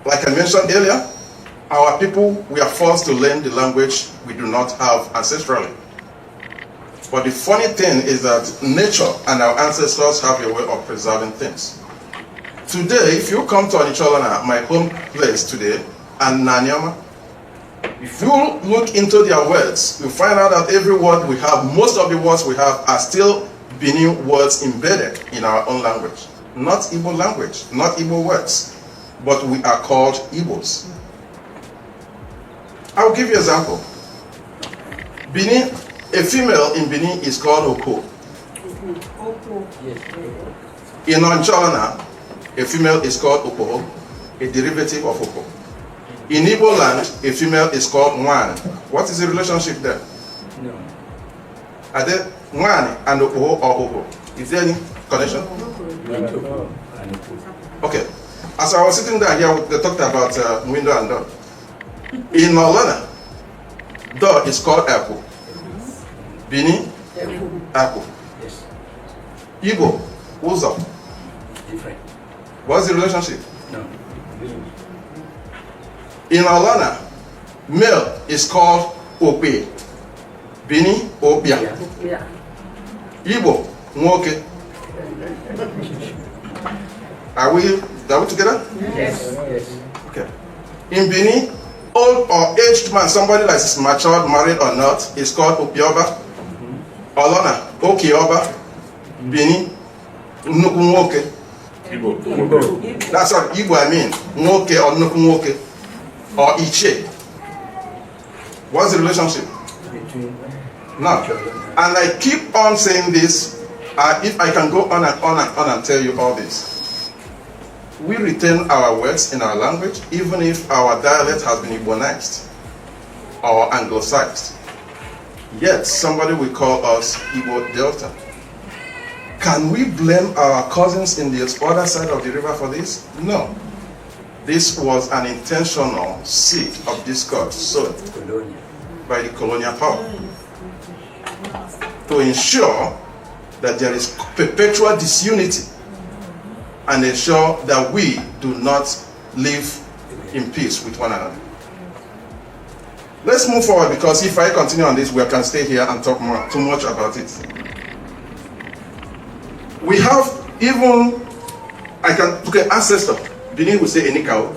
Like I mentioned earlier, our people, we are forced to learn the language we do not have ancestrally. But the funny thing is that nature and our ancestors have a way of preserving things. Today, if you come to Anioma, my home place today, and Anyama, if you look into their words, you find out that every word we have, most of the words we have are still Benin words embedded in our own language. Not Igbo language, not Igbo words, but we are called Igbos. I'll give you an example. Benin, a female in Benin is called Oko. In Oncholana, a female is called Oko, a derivative of Oko. In Igbo land, a female is called Nwan. What is the relationship there? No. Are there Nwan and Oko or Oko? Is there any connection? No. Okay. As I was sitting down here, they talked about window and door. In Olana, door is called Apple. Bini, Apple. Yes. Igbo, Uzo. Different. What's the relationship? No. In Olana, male is called Ope. Bini, Opia. Yeah. Igbo, Nwoke. Are we together? Yes. Yes. Okay. In Bini, old or aged man, somebody that is matured, married or not, is called Opioba. Olana, Okioba. Bini, Nnukwu Nwoke. Igbo. That's what Igbo I mean. Nwoke or Nnukwu Nwoke. Or Iche. What's the relationship? Now, and I keep on saying this, if I can go on and on and on and tell you all this. We retain our words in our language, even if our dialect has been Igbonized or Anglicized. Yet, somebody will call us Igbo Delta. Can we blame our cousins in the other side of the river for this? No. This was an intentional seed of discord sown by the colonial power to ensure that there is perpetual disunity and ensure that we do not live in peace with one another. Let's move forward, because if I continue on this, we can stay here and talk too much about it. We have even, ancestor. Benin will say Enika.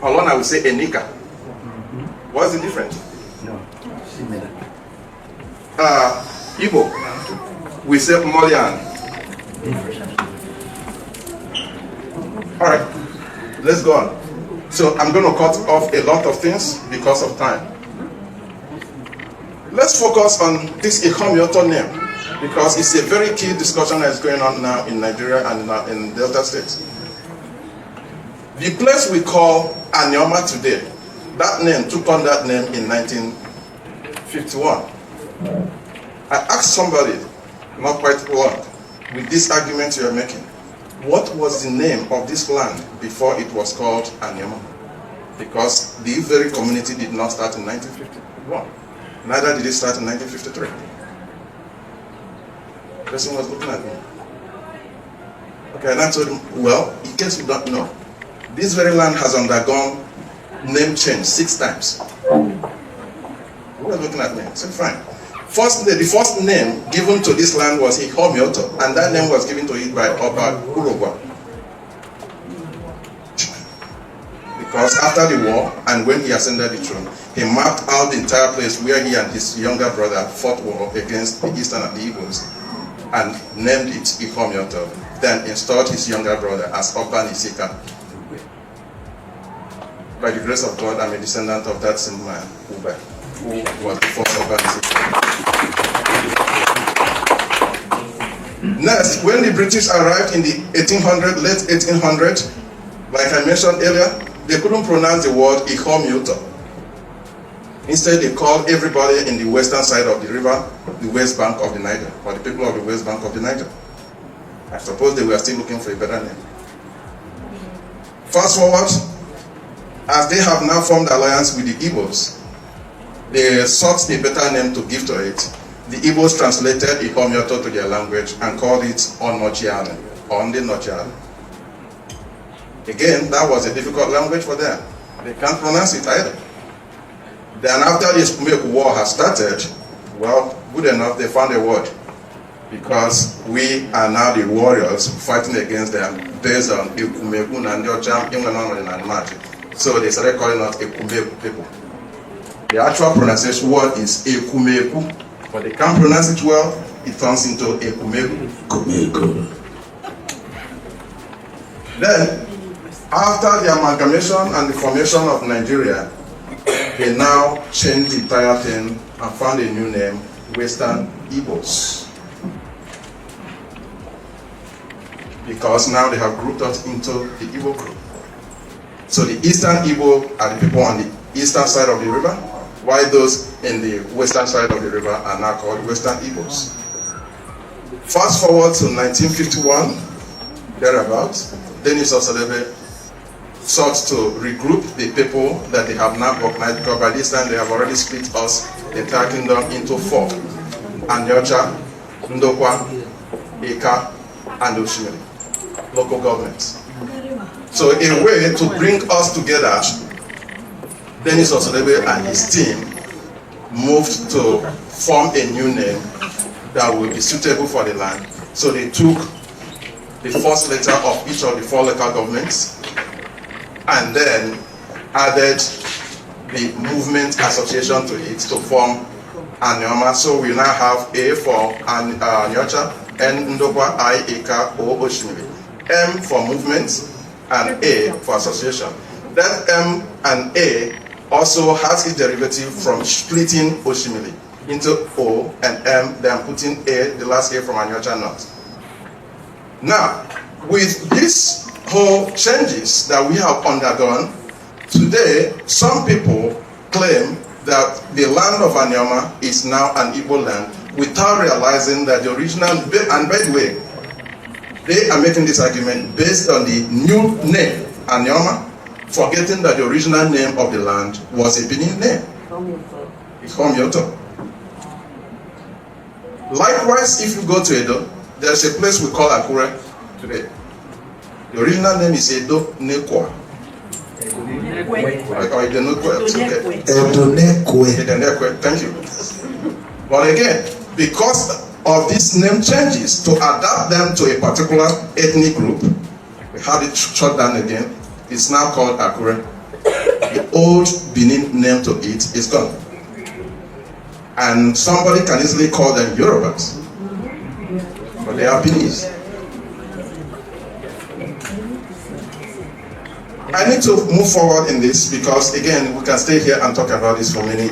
Olona will say Enika. What's the difference? No, similar. Igbo, we say Molian. Alright, let's go on. So I'm going to cut off a lot of things because of time. Let's focus on this Ikomioto name, because it's a very key discussion that's going on now in Nigeria and in Delta States. The place we call Anioma today, that name took on that name in 1951. I asked somebody, not quite long, with this argument you are making, what was the name of this land before it was called Anyama? Because the very community did not start in 1951. Neither did it start in 1953. The person was looking at me. Okay, and I told him, well, in case you don't know, this very land has undergone name change 6 times. He was looking at me. I said, fine. The first name given to this land was Ihomioto, and that name was given to it by Oba Urogwa. Because after the war, and when he ascended the throne, he mapped out the entire place where he and his younger brother fought war against the Eastern and the Igbos, and named it Ihomioto. Then installed his younger brother as Oba Nisika. By the grace of God, I'm a descendant of that same man, Uber, who was the first Oba. Next, when the British arrived in the late 1800s, like I mentioned earlier, they couldn't pronounce the word Ihomioto. Instead, they called everybody in the western side of the river the West Bank of the Niger, or the people of the West Bank of the Niger. I suppose they were still looking for a better name. Fast forward, as they have now formed alliance with the Igbos, they sought a better name to give to it. The Igbos translated Ihomioto to their language and called it Onochiane, Onde Nochiane. Again, that was a difficult language for them. They can't pronounce it either. Then after this Kumeku war has started, well, good enough, they found a word. Because we are now the warriors fighting against them based on Ekumeku and Yocham, and Magic. So they started calling us Ekumeku people. The actual pronunciation word is Ekumeku, but they can't pronounce it well, it turns into Ekumeku. Then, after the amalgamation and the formation of Nigeria, they now changed the entire thing and found a new name, Western Igbos. Because now they have grouped us into the Igbo group. So the Eastern Igbo are the people on the eastern side of the river, while those in the western side of the river are now called Western Igbos. Fast forward to 1951, thereabouts, Denis Osadebe sought to regroup the people that they have now recognized, because by this time they have already split us, the entire kingdom, into 4. Anyocha, Ndokwa, Eka, and Oshimiri. Local governments. So a way to bring us together, Denis Osadebe and his team moved to form a new name that will be suitable for the land. So they took the first letter of each of the 4 local governments and then added the movement association to it to form Anyama. So we now have A for Anyocha, N Ndokwa, I, Eka, O, Oshimiri. M for movement and A for association. That M and A also has its derivative from splitting Oshimiri into O and M, then putting A, the last A from Anyocha North. Now, with these whole changes that we have undergone, today some people claim that the land of Anyama is now an Igbo land without realizing that the original, and by the way, they are making this argument based on the new name, Anioma, forgetting that the original name of the land was a Benin name. It's Homyoto. Likewise, if you go to Edo, there's a place we call Akure today. The original name is Edo Nekwa. Thank you. But again, because of these name changes, to adapt them to a particular ethnic group, we had it shut down again. It's now called Akure. The old Benin name to it is gone. And somebody can easily call them Yorubas, but they are Beninese. I need to move forward in this because, again, we can stay here and talk about this for many